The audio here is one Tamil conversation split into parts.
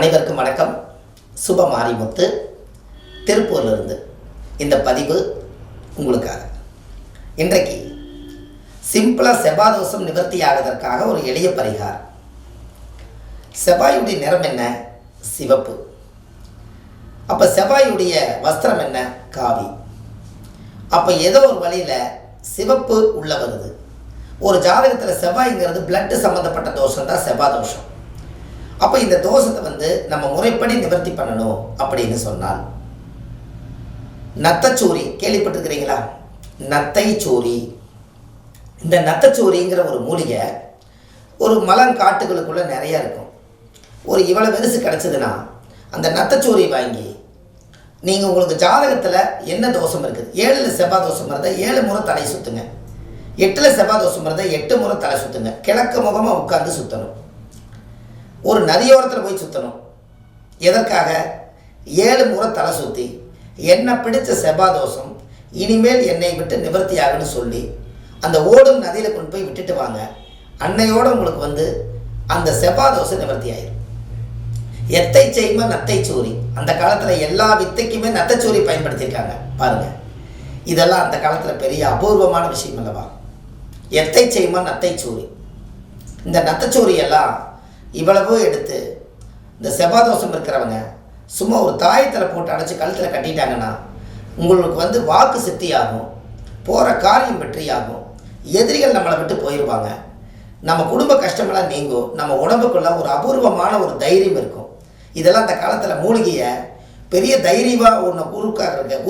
அனைவருக்கும் வணக்கம். சுப மாரிமுத்து திருப்பூரிலிருந்து இந்த பதிவு உங்களுக்காக. இன்றைக்கு சிம்பிளாக செவ்வாய் தோஷம் நிவர்த்தி ஆவதற்காக ஒரு எளிய பரிகாரம். செவ்வாயுடைய நிறம் என்ன? சிவப்பு. அப்போ செவ்வாயுடைய வஸ்திரம் என்ன? காவி. அப்போ ஏதோ ஒரு வழியில் சிவப்பு உள்ள வருது. ஒரு ஜாதகத்தில் செவ்வாய்ங்கிறது பிளட்டு சம்மந்தப்பட்ட தோஷம் தான் செவ்வாய் தோஷம். அப்போ இந்த தோஷத்தை நம்ம முறைப்படி நிவர்த்தி பண்ணணும் அப்படின்னு சொன்னால், நத்தைச்சூரி கேள்விப்பட்டிருக்கிறீங்களா? நத்தைச்சூரி. இந்த நத்தைச்சூரிங்கிற ஒரு மூலிகை ஒரு மலங்காட்டுகளுக்குள்ளே நிறையா இருக்கும். ஒரு இவ்வளோ பெருசு கிடச்சிதுன்னா அந்த நத்தைச்சூரி வாங்கி நீங்கள் உங்களுக்கு ஜாதகத்தில் என்ன தோஷம் இருக்குது, 7ல் செவ்வாய் தோஷம் இருந்தால் 7 முறை தலை சுற்றுங்க, 8ல் செவ்வாய் தோஷம் இருந்தால் 8 முறை தலை சுற்றுங்க. கிழக்கு முகமாக உட்காந்து சுற்றணும். ஒரு நதியோரத்தில் போய் சுற்றணும். எதற்காக? 7 முறை தலை சுற்றி என்னை பிடிச்ச செவ்வாய் தோஷம் இனிமேல் என்னை விட்டு நிவர்த்தி ஆகுன்னு சொல்லி அந்த ஓடும் நதியில் கொண்டு போய் விட்டுட்டு வாங்க. அன்னையோடு உங்களுக்கு அந்த செவ்வாய் தோஷம் நிவர்த்தி ஆயிடும். எத்தை செய்மா நத்தைச்சூரி. அந்த காலத்தில் எல்லா வித்தைக்குமே நத்தைச்சூரி பயன்படுத்தியிருக்காங்க பாருங்கள். இதெல்லாம் அந்த காலத்தில் பெரிய அபூர்வமான விஷயம் அல்லவா? எத்தை செய்மா நத்தைச்சூரி. இந்த நத்தைச்சூரியெல்லாம் இவ்வளவு எடுத்து இந்த செவ்வாய் தோஷம் இருக்கிறவங்க சும்மா ஒரு தாயத்தில் போட்டு அடைச்சி கழுத்தில் கட்டிட்டாங்கன்னா உங்களுக்கு வாக்கு சித்தியாகும், போகிற காரியம் வெற்றியாகும், எதிரிகள் நம்மளை விட்டு போயிடுவாங்க, நம்ம குடும்ப கஷ்டமெல்லாம் நீங்கும், நம்ம உடம்புக்குள்ள ஒரு அபூர்வமான ஒரு தைரியம் இருக்கும். இதெல்லாம் அந்த காலத்தில் மூலிகையை பெரிய தைரியமாக ஒன்று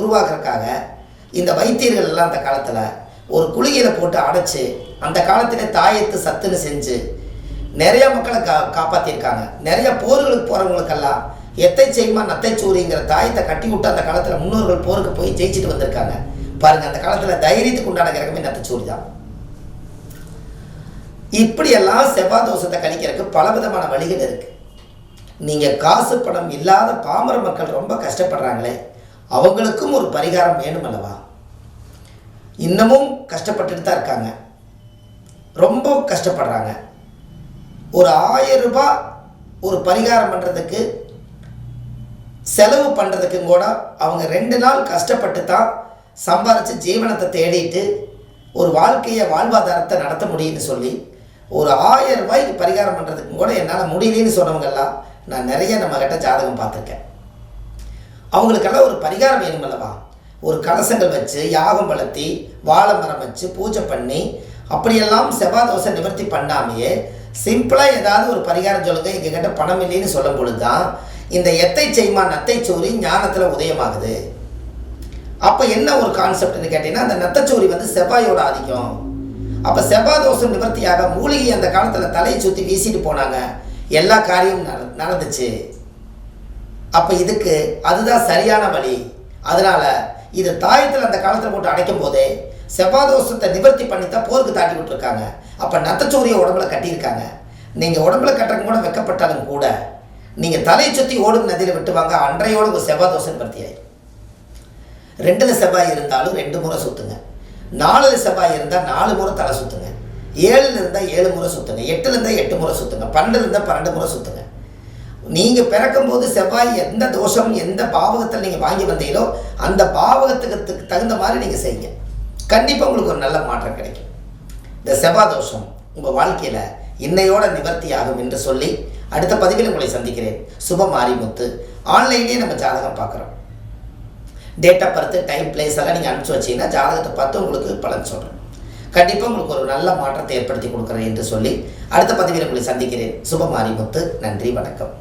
உருவாக்குறதுக்காக இந்த வைத்தியர்கள் எல்லாம் அந்த காலத்தில் ஒரு குளிகையில் போட்டு அடைச்சி அந்த காலத்திலே தாயத்து சத்துன்னு செஞ்சு நிறைய மக்களை காப்பாற்றிருக்காங்க. நிறைய போர்களுக்கு போகிறவங்களுக்கெல்லாம் எத்தை செய்யுமா நத்தைச்சூரிங்கிற தாயத்தை கட்டி விட்டு அந்த காலத்தில் முன்னோர்கள் போருக்கு போய் ஜெயிச்சுட்டு வந்திருக்காங்க பாருங்கள். அந்த காலத்தில் தைரியத்துக்கு உண்டான கிரகமே நத்தைச்சூரி தான். இப்படியெல்லாம் செவ்வாய் தோஷத்தை கழிக்கிறதுக்கு பலவிதமான வழிகள் இருக்குது. நீங்கள் காசு பணம் இல்லாத பாமர மக்கள் ரொம்ப கஷ்டப்படுறாங்களே, அவங்களுக்கும் ஒரு பரிகாரம் வேணும் அல்லவா? இன்னமும் கஷ்டப்பட்டுட்டு தான் இருக்காங்க, ரொம்ப கஷ்டப்படுறாங்க. ஒரு 1000 ரூபாய் ஒரு பரிகாரம் பண்ணுறதுக்கு செலவு பண்ணுறதுக்கும் கூட அவங்க 2 நாள் கஷ்டப்பட்டு தான் சம்பாதிச்சு ஜீவனத்தை தேடிட்டு ஒரு வாழ்வாதாரத்தை நடத்த முடியும்னு சொல்லி ஒரு 1000 ரூபாய்க்கு பரிகாரம் பண்ணுறதுக்கும் கூட என்னால் முடியலன்னு சொன்னவங்கெல்லாம் நான் நிறைய நம்மக்கிட்ட ஜாதகம் பார்த்துருக்கேன். அவங்களுக்கெல்லாம் ஒரு பரிகாரம் வேணும் அல்லவா? ஒரு கலசங்கள் வச்சு யாகம் வளர்த்தி வாழை மரம் வச்சு பூஜை பண்ணி அப்படியெல்லாம் செவ்வாய் தோஷம் நிவர்த்தி பண்ணாமையே சிம்பிளாக ஏதாவது ஒரு பரிகாரம் சொல்லுங்கள், எங்ககிட்ட பணம் இல்லைன்னு சொல்லும் பொழுது தான் இந்த எத்தை செய்மா நத்தைச்சூரி ஞானத்தில் உதயமாகுது. அப்போ என்ன ஒரு கான்செப்ட்னு கேட்டிங்கன்னா, அந்த நத்தைச்சூரி செவ்வாயோட ஆதிக்கம். அப்போ செவ்வாய் தோஷம் நிவர்த்தியாக மூலிகை அந்த காலத்தில் தலையை சுற்றி வீசிட்டு போனாங்க, எல்லா காரியமும் நடந்துச்சு. அப்போ இதுக்கு அதுதான் சரியான வழி. அதனால் இது தாயத்தில் அந்த காலத்தில் போட்டு அடைக்கும் போதே செவ்வாய் தோஷத்தை நிவர்த்தி பண்ணித்தான் போருக்கு தாட்டி விட்டுருக்காங்க. அப்போ நத்தைச்சூரியை உடம்புல கட்டியிருக்காங்க. நீங்கள் உடம்புல கட்டுறக்கு கூட வெக்கப்பட்டாலும் கூட நீங்கள் தலையை சுற்றி ஓடும் நதியில் விட்டுவாங்க, அன்றையோடு ஒரு செவ்வாய் தோஷம் நிவர்த்தி ஆயிடும். 2ல் செவ்வாய் இருந்தாலும் 2 முறை சுற்றுங்க, 4ல் செவ்வாய் இருந்தால் 4 முறை தலை சுற்றுங்க, 7ல் இருந்தால் 7 முறை சுற்றுங்க, 8ல் இருந்தால் 8 முறை சுற்றுங்க, 12ல் இருந்தால் 12 முறை சுற்றுங்க. நீங்கள் பிறக்கும்போது செவ்வாய் எந்த தோஷம் எந்த பாவகத்தில் நீங்கள் வாங்கி வந்தீங்களோ அந்த பாவகத்துக்கு தகுந்த மாதிரி நீங்கள் செய்யுங்க. கண்டிப்பாக உங்களுக்கு ஒரு நல்ல மாற்றம் கிடைக்கும். இந்த செவ்வாய் தோஷம் உங்கள் வாழ்க்கையில் இன்னையோட நிவர்த்தி ஆகும் என்று சொல்லி அடுத்த பதிவில் உங்களை சந்திக்கிறேன். சுப மாரிமுத்து. ஆன்லைன்லேயே நம்ம ஜாதகம் பார்க்குறோம். Date of birth, time, place எல்லாம் நீங்கள் அனுப்பிச்சி வச்சிங்கன்னா ஜாதகத்தை பார்த்து உங்களுக்கு பலன் சொல்கிறேன். கண்டிப்பாக உங்களுக்கு ஒரு நல்ல மாற்றத்தை ஏற்படுத்தி கொடுக்குறேன் என்று சொல்லி அடுத்த பதிவில் உங்களை சந்திக்கிறேன். சுப மாரிமுத்து. நன்றி, வணக்கம்.